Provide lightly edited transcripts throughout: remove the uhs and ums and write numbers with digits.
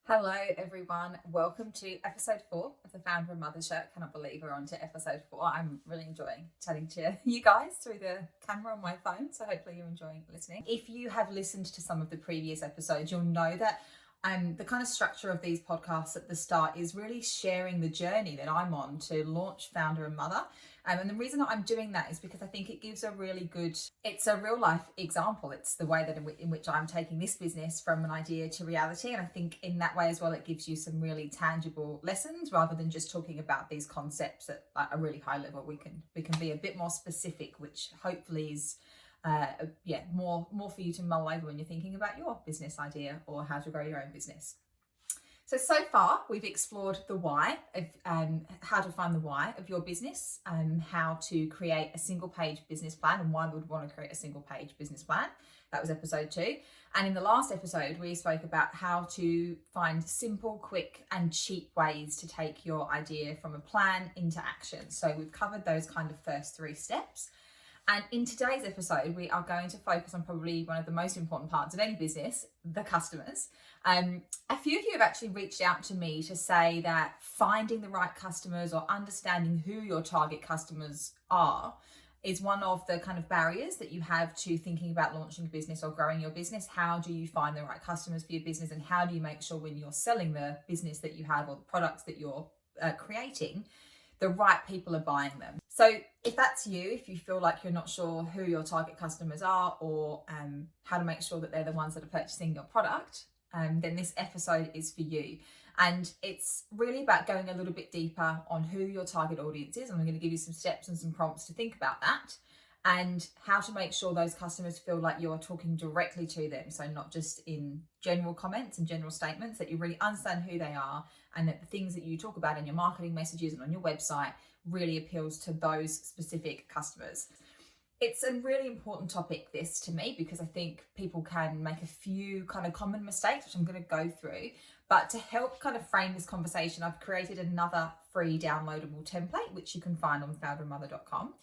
Hello everyone, welcome to episode 4 of the Founder and Mother Show. I cannot believe we're on to episode 4. I'm really enjoying chatting to you guys through the camera on my phone, so hopefully you're enjoying listening. If you have listened to some of the previous episodes, you'll know that the kind of structure of these podcasts at the start is really sharing the journey that I'm on to launch Founder and Mother. And the reason that I'm doing that is because I think it gives a really good, it's a real life example. It's the way that in which I'm taking this business from an idea to reality. And I think in that way as well, it gives you some really tangible lessons rather than just talking about these concepts at a really high level. We can be a bit more specific, which hopefully is more for you to mull over when you're thinking about your business idea or how to grow your own business. So far we've explored the why of how to find the why of your business, how to create a single page business plan and why we would want to create a single page business plan. That was episode 2. And in the last episode, we spoke about how to find simple, quick and cheap ways to take your idea from a plan into action. So we've covered those kind of first 3 steps. And in today's episode, we are going to focus on probably one of the most important parts of any business, the customers. A few of you have actually reached out to me to say that finding the right customers or understanding who your target customers are is one of the kind of barriers that you have to thinking about launching a business or growing your business. How do you find the right customers for your business, and how do you make sure when you're selling the business that you have or the products that you're creating, the right people are buying them? So if that's you, if you feel like you're not sure who your target customers are or how to make sure that they're the ones that are purchasing your product, then this episode is for you. And it's really about going a little bit deeper on who your target audience is. And I'm going to give you some steps and some prompts to think about that and how to make sure those customers feel like you're talking directly to them. So not just in general comments and general statements, that you really understand who they are and that the things that you talk about in your marketing messages and on your website really appeals to those specific customers. It's a really important topic, this, to me, because I think people can make a few kind of common mistakes, which I'm going to go through. But to help kind of frame this conversation, I've created another free downloadable template, which you can find on founderandmother.com,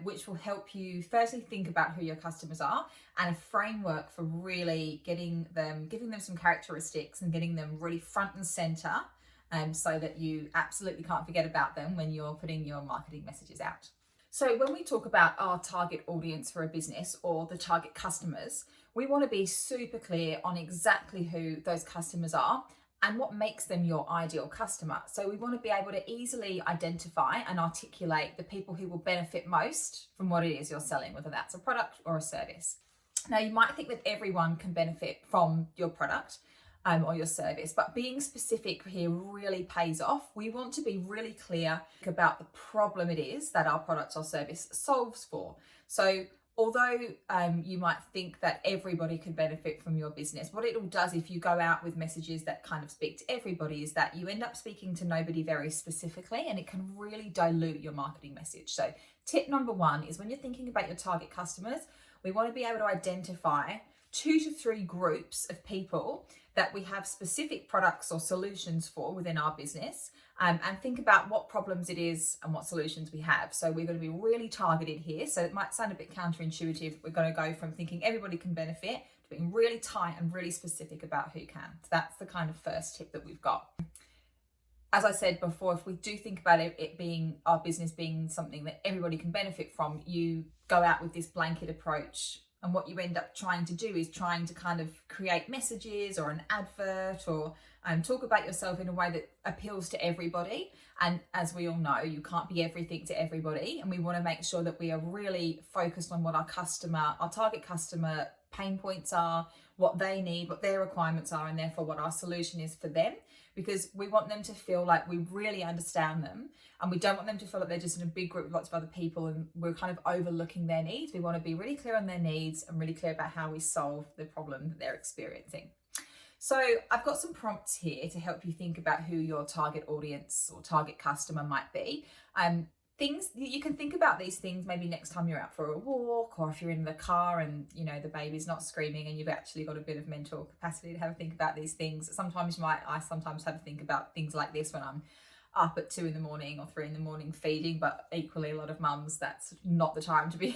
which will help you firstly think about who your customers are and a framework for really giving them some characteristics and getting them really front and center, so that you absolutely can't forget about them when you're putting your marketing messages out. So when we talk about our target audience for a business or the target customers, we want to be super clear on exactly who those customers are and what makes them your ideal customer. So we want to be able to easily identify and articulate the people who will benefit most from what it is you're selling, whether that's a product or a service. Now, you might think that everyone can benefit from your product or your service, but being specific here really pays off. We want to be really clear about the problem it is that our product or service solves for. So although you might think that everybody can benefit from your business, what it all does if you go out with messages that kind of speak to everybody is that you end up speaking to nobody very specifically, and it can really dilute your marketing message. So tip number 1 is when you're thinking about your target customers, we want to be able to identify 2 to 3 groups of people that we have specific products or solutions for within our business, and think about what problems it is and what solutions we have. So we're going to be really targeted here. So it might sound a bit counterintuitive. We're going to go from thinking everybody can benefit to being really tight and really specific about who can. So that's the kind of first tip that we've got. As I said before, if we do think about it being our business being something that everybody can benefit from, you go out with this blanket approach. And what you end up trying to do is trying to kind of create messages or an advert or talk about yourself in a way that appeals to everybody. And as we all know, you can't be everything to everybody. And we want to make sure that we are really focused on what our target customer pain points are, what they need, what their requirements are, and therefore what our solution is for them. Because we want them to feel like we really understand them, and we don't want them to feel like they're just in a big group with lots of other people and we're kind of overlooking their needs. We want to be really clear on their needs and really clear about how we solve the problem that they're experiencing. So I've got some prompts here to help you think about who your target audience or target customer might be. Things you can think about these things maybe next time you're out for a walk, or if you're in the car and the baby's not screaming and you've actually got a bit of mental capacity to have a think about these things. Sometimes I sometimes have to think about things like this when I'm up at 2 in the morning or 3 in the morning feeding, but equally a lot of mums, that's not the time to be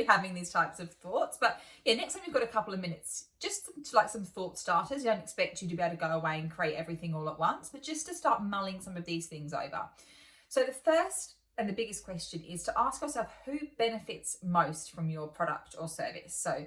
having these types of thoughts. But yeah, next time you've got a couple of minutes, just to like some thought starters. I don't expect you to be able to go away and create everything all at once, but just to start mulling some of these things over. So the first and the biggest question is to ask yourself, who benefits most from your product or service? So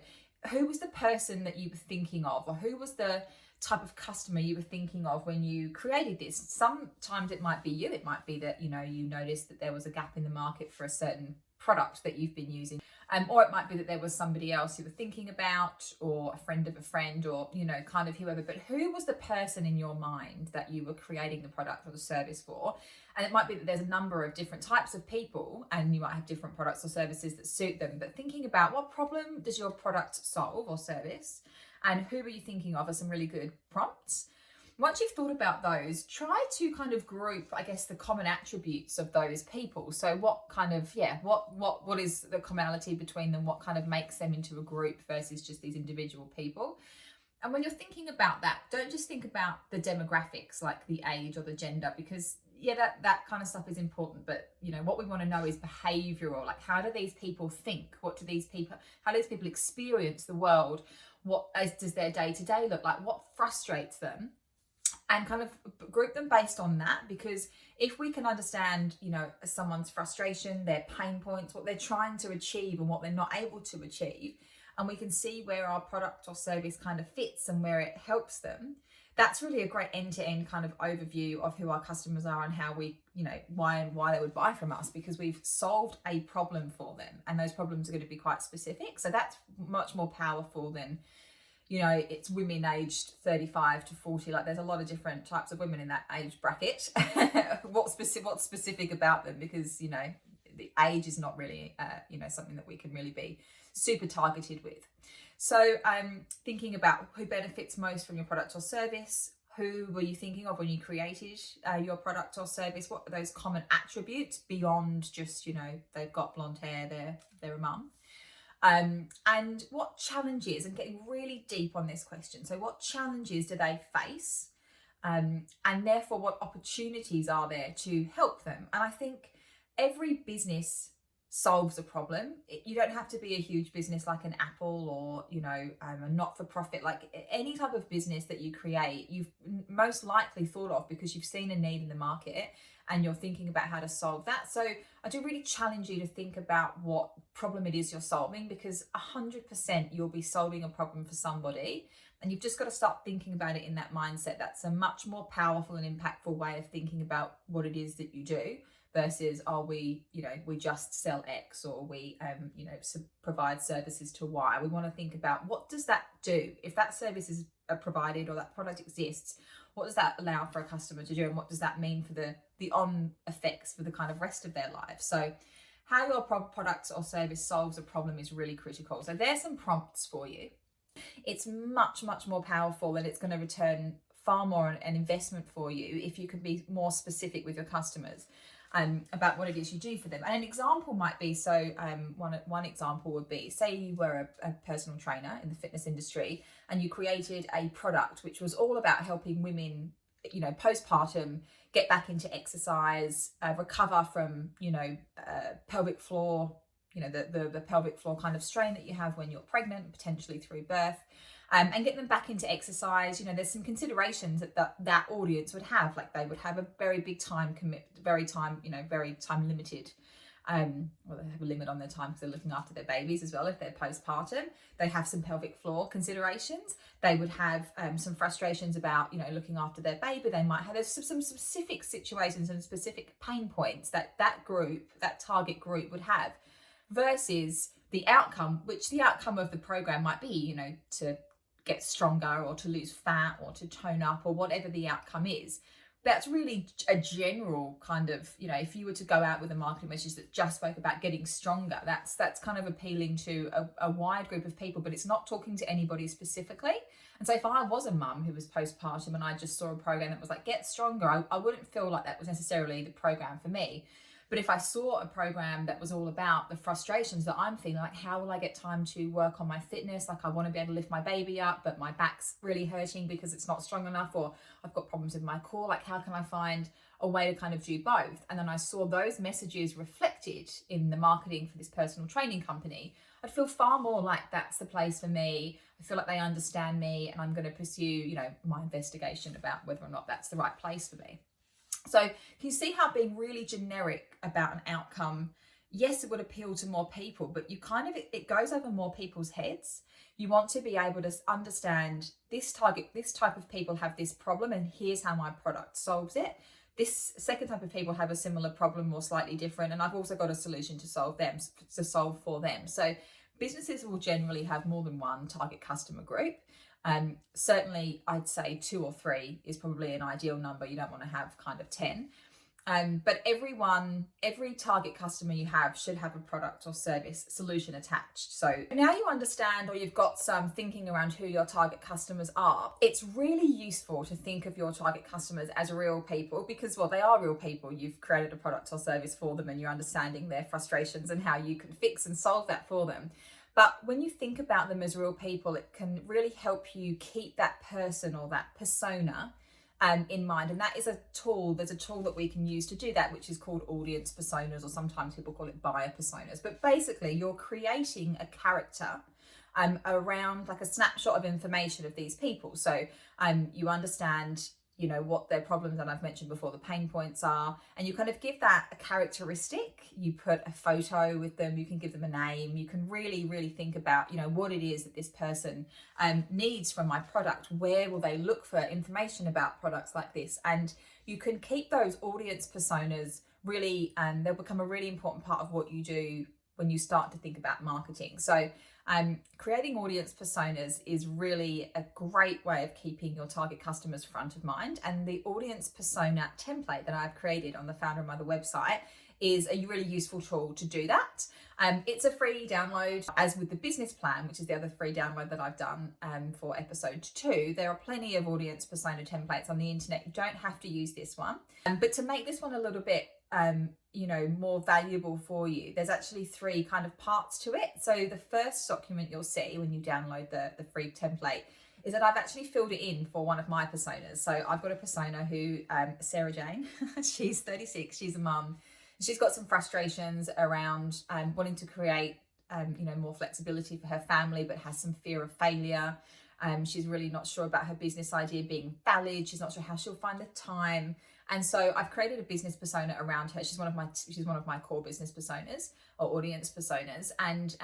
who was the person that you were thinking of, or who was the type of customer you were thinking of when you created this? Sometimes it might be you. It might be that, you noticed that there was a gap in the market for a certain product that you've been using. Or it might be that there was somebody else you were thinking about, or a friend of a friend, or, kind of whoever. But who was the person in your mind that you were creating the product or the service for? And it might be that there's a number of different types of people, and you might have different products or services that suit them. But thinking about what problem does your product solve or service, and who are you thinking of, are some really good prompts. Once you've thought about those, try to kind of group, I guess, the common attributes of those people. So what kind of, what is the commonality between them? What kind of makes them into a group versus just these individual people? And when you're thinking about that, don't just think about the demographics, like the age or the gender, because that kind of stuff is important. But, what we want to know is behavioral. Like, how do these people think? How do these people experience the world? What does their day-to-day look like? What frustrates them? And kind of group them based on that, because if we can understand, someone's frustration, their pain points, what they're trying to achieve and what they're not able to achieve, and we can see where our product or service kind of fits and where it helps them, that's really a great end-to-end kind of overview of who our customers are and how we, why they would buy from us, because we've solved a problem for them, and those problems are going to be quite specific. So that's much more powerful than, it's women aged 35 to 40. Like, there's a lot of different types of women in that age bracket. What's specific about them? Because, the age is not really, something that we can really be super targeted with. So thinking about who benefits most from your product or service, who were you thinking of when you created your product or service? What are those common attributes beyond just, they've got blonde hair, they're a mum? And what challenges, and getting really deep on this question, so what challenges do they face, and therefore what opportunities are there to help them? And I think every business solves a problem. You don't have to be a huge business like an Apple or, a not-for-profit. Like, any type of business that you create, you've most likely thought of because you've seen a need in the market and you're thinking about how to solve that. So I do really challenge you to think about what problem it is you're solving, because 100% you'll be solving a problem for somebody, and you've just got to start thinking about it in that mindset. That's a much more powerful and impactful way of thinking about what it is that you do, versus, we just sell X, or we, provide services to Y. We want to think about, what does that do? If that service is provided or that product exists, what does that allow for a customer to do? And what does that mean for the on effects for the kind of rest of their life? So how your product or service solves a problem is really critical. So there's some prompts for you. It's much, much more powerful, and it's going to return far more an investment for you if you can be more specific with your customers about what it is you do for them. And an example might be, one example would be, say you were a personal trainer in the fitness industry, and you created a product which was all about helping women, postpartum, get back into exercise, recover from, pelvic floor, the pelvic floor kind of strain that you have when you're pregnant, potentially through birth. And get them back into exercise. There's some considerations that audience would have. Like, they would have a very big time very time limited. They have a limit on their time because they're looking after their babies as well. If they're postpartum, they have some pelvic floor considerations. They would have some frustrations about, looking after their baby. They might have some specific situations and specific pain points that target group would have, versus the outcome, which the outcome of the program might be, to get stronger or to lose fat or to tone up or whatever the outcome is. That's really a general kind of, if you were to go out with a marketing message that just spoke about getting stronger, that's kind of appealing to a wide group of people, but it's not talking to anybody specifically. And so if I was a mum who was postpartum and I just saw a program that was like, get stronger, I wouldn't feel like that was necessarily the program for me. But if I saw a program that was all about the frustrations that I'm feeling, like how will I get time to work on my fitness? Like I want to be able to lift my baby up, but my back's really hurting because it's not strong enough, or I've got problems with my core. Like how can I find a way to kind of do both? And then I saw those messages reflected in the marketing for this personal training company. I'd feel far more like that's the place for me. I feel like they understand me, and I'm going to pursue, you know, my investigation about whether or not that's the right place for me. So can you see how being really generic about an outcome, yes, it would appeal to more people, but you kind of, it goes over more people's heads. You want to be able to understand this type of people have this problem, and here's how my product solves it. This second type of people have a similar problem or slightly different, and I've also got a solution to solve for them. So businesses will generally have more than one target customer group. Certainly I'd say 2 or 3 is probably an ideal number. You don't want to have kind of 10. But every target customer you have should have a product or service solution attached. So now you understand, or you've got some thinking around who your target customers are. It's really useful to think of your target customers as real people, because, well, they are real people. You've created a product or service for them, and you're understanding their frustrations and how you can fix and solve that for them. But when you think about them as real people, it can really help you keep that person or that persona in mind. And that is a tool. There's a tool that we can use to do that, which is called audience personas, or sometimes people call it buyer personas. But basically, you're creating a character around like a snapshot of information of these people. So you understand, you know, what their problems, and I've mentioned before, the pain points are, and you kind of give that a characteristic. You put a photo with them, you can give them a name, you can really think about, you know, what it is that this person needs from my product. Where will they look for information about products like this? And you can keep those audience personas really, they'll become a really important part of what you do when you start to think about marketing. So creating audience personas is really a great way of keeping your target customers front of mind. And the audience persona template that I've created on the Founder and Mother website is a really useful tool to do that. It's a free download, as with the business plan, which is the other free download that I've done for episode 2. There are plenty of audience persona templates on the internet. You don't have to use this one. But to make this one a little bit you know, more valuable for you, there's actually 3 kind of parts to it. So the first document you'll see when you download the free template is that I've actually filled it in for one of my personas. So I've got a persona who, Sarah Jane, she's 36, she's a mum. She's got some frustrations around wanting to create, you know, more flexibility for her family, but has some fear of failure. She's really not sure about her business idea being valid. She's not sure how she'll find the time. And so I've created a business persona around her. She's one of my core business personas or audience personas. And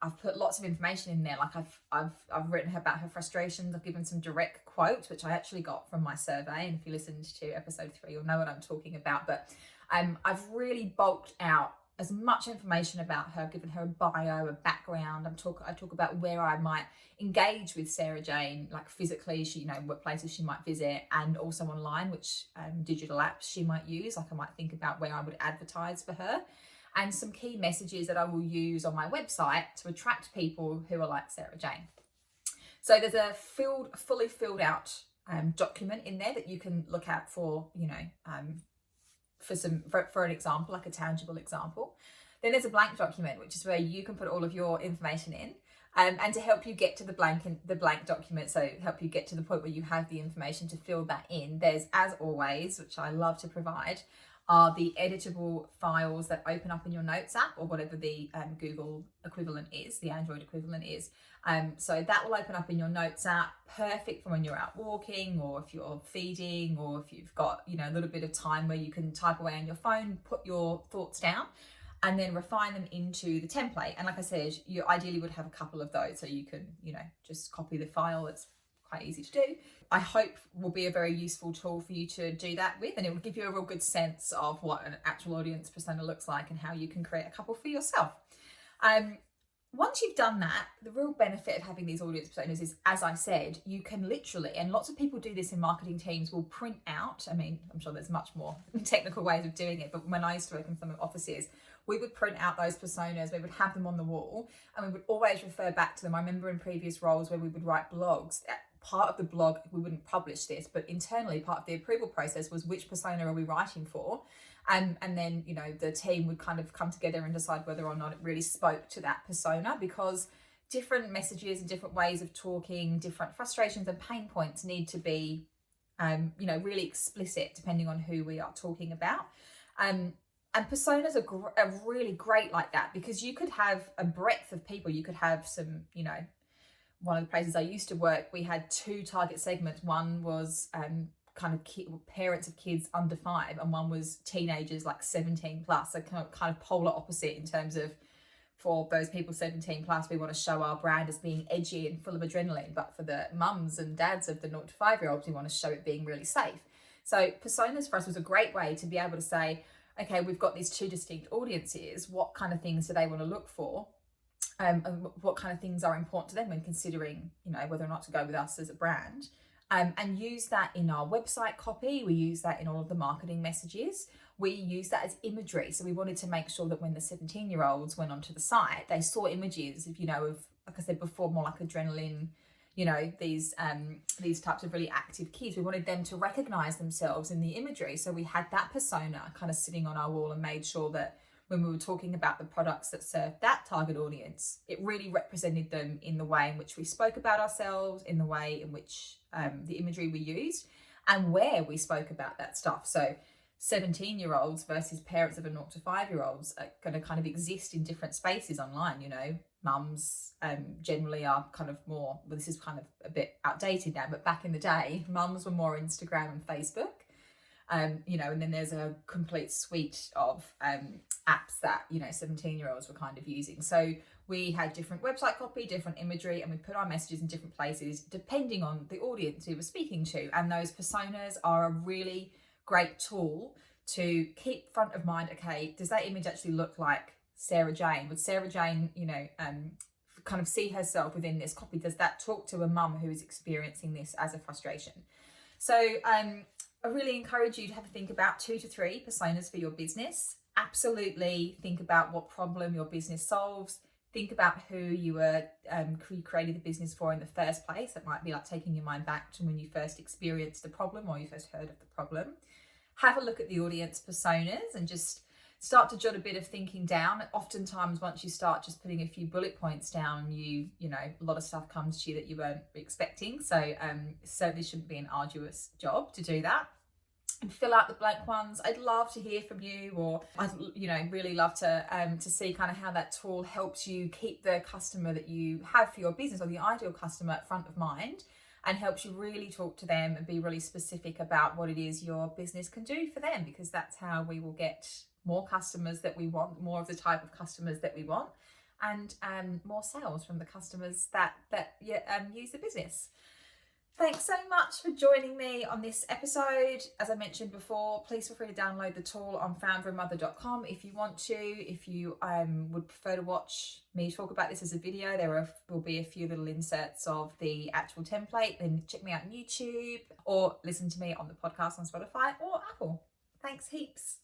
I've put lots of information in there. Like I've written about her frustrations. I've given some direct quotes, which I actually got from my survey. And if you listened to episode 3, you'll know what I'm talking about. But I've really bulked out as much information about her, given her a bio, a background. I talk about where I might engage with Sarah Jane, like physically, she, you know, what places she might visit, and also online, which digital apps she might use. Like I might think about where I would advertise for her, and some key messages that I will use on my website to attract people who are like Sarah Jane. So there's a fully filled out document in there that you can look at for, you know, for an example, like a tangible example. Then there's a blank document, which is where you can put all of your information in, and to help you get to the blank document, so help you get to the point where you have the information to fill that in. There's, as always, which I love to provide, are the editable files that open up in your Notes app, or whatever the Google equivalent is, the Android equivalent is. So that will open up in your Notes app, perfect for when you're out walking, or if you're feeding, or if you've got, you know, a little bit of time where you can type away on your phone, put your thoughts down, and then refine them into the template. And like I said, you ideally would have a couple of those, so you can, you know, just copy the file. It's quite easy to do. I hope will be a very useful tool for you to do that with, and it will give you a real good sense of what an actual audience persona looks like and how you can create a couple for yourself. Once you've done that, the real benefit of having these audience personas is, as I said, you can literally, and lots of people do this in marketing teams, will print out, I mean, I'm sure there's much more technical ways of doing it, but when I used to work in some offices, we would print out those personas, we would have them on the wall, and we would always refer back to them. I remember in previous roles where we would write blogs, part of the blog, we wouldn't publish this, but internally part of the approval process was which persona are we writing for? And then, you know, the team would kind of come together and decide whether or not it really spoke to that persona, because different messages and different ways of talking, different frustrations and pain points need to be, you know, really explicit depending on who we are talking about. And personas are really great like that, because you could have a breadth of people. You could have some, you know, one of the places I used to work, we had 2 target segments. One was kind of parents of kids under 5, and one was teenagers like 17 plus. So kind of polar opposite in terms of, for those people 17 plus, we want to show our brand as being edgy and full of adrenaline. But for the mums and dads of the 0 to 5-year-olds, we want to show it being really safe. So personas for us was a great way to be able to say, okay, we've got these 2 distinct audiences. What kind of things do they want to look for? And what kind of things are important to them when considering, you know, whether or not to go with us as a brand. And use that in our website copy. We use that in all of the marketing messages. We use that as imagery. So we wanted to make sure that when the 17-year-olds went onto the site, they saw images of, you know, of, like I said before, more like adrenaline, you know, these types of really active kids. We wanted them to recognize themselves in the imagery. So we had that persona kind of sitting on our wall and made sure that when we were talking about the products that served that target audience, it really represented them in the way in which we spoke about ourselves, in the way in which the imagery we used, and where we spoke about that stuff. So 17-year-olds versus parents of a 0 to 5-year-olds are going to kind of exist in different spaces online. You know, mums generally are kind of more, well, this is kind of a bit outdated now, but back in the day, mums were more Instagram and Facebook. You know, and then there's a complete suite of apps that, you know, 17-year-olds were kind of using. So we had different website copy, different imagery, and we put our messages in different places depending on the audience we were speaking to. And those personas are a really great tool to keep front of mind. Okay, does that image actually look like Sarah Jane? Would Sarah Jane, you know, kind of see herself within this copy? Does that talk to a mum who is experiencing this as a frustration? So I really encourage you to have a think about 2 to 3 personas for your business. Absolutely think about what problem your business solves. Think about who you were created the business for in the first place. It might be like taking your mind back to when you first experienced the problem or you first heard of the problem. Have a look at the audience personas and just start to jot a bit of thinking down. Oftentimes, once you start just putting a few bullet points down, you know, a lot of stuff comes to you that you weren't expecting. So certainly shouldn't be an arduous job to do that. And fill out the blank ones. I'd love to hear from you, or I'd, you know, really love to see kind of how that tool helps you keep the customer that you have for your business, or the ideal customer, at front of mind, and helps you really talk to them and be really specific about what it is your business can do for them, because that's how we will get more customers that we want, more of the type of customers that we want, and more sales from the customers that use the business. Thanks so much for joining me on this episode. As I mentioned before, please feel free to download the tool on founderandmother.com if you want to. If you would prefer to watch me talk about this as a video, there will be a few little inserts of the actual template. Then check me out on YouTube, or listen to me on the podcast on Spotify or Apple. Thanks heaps.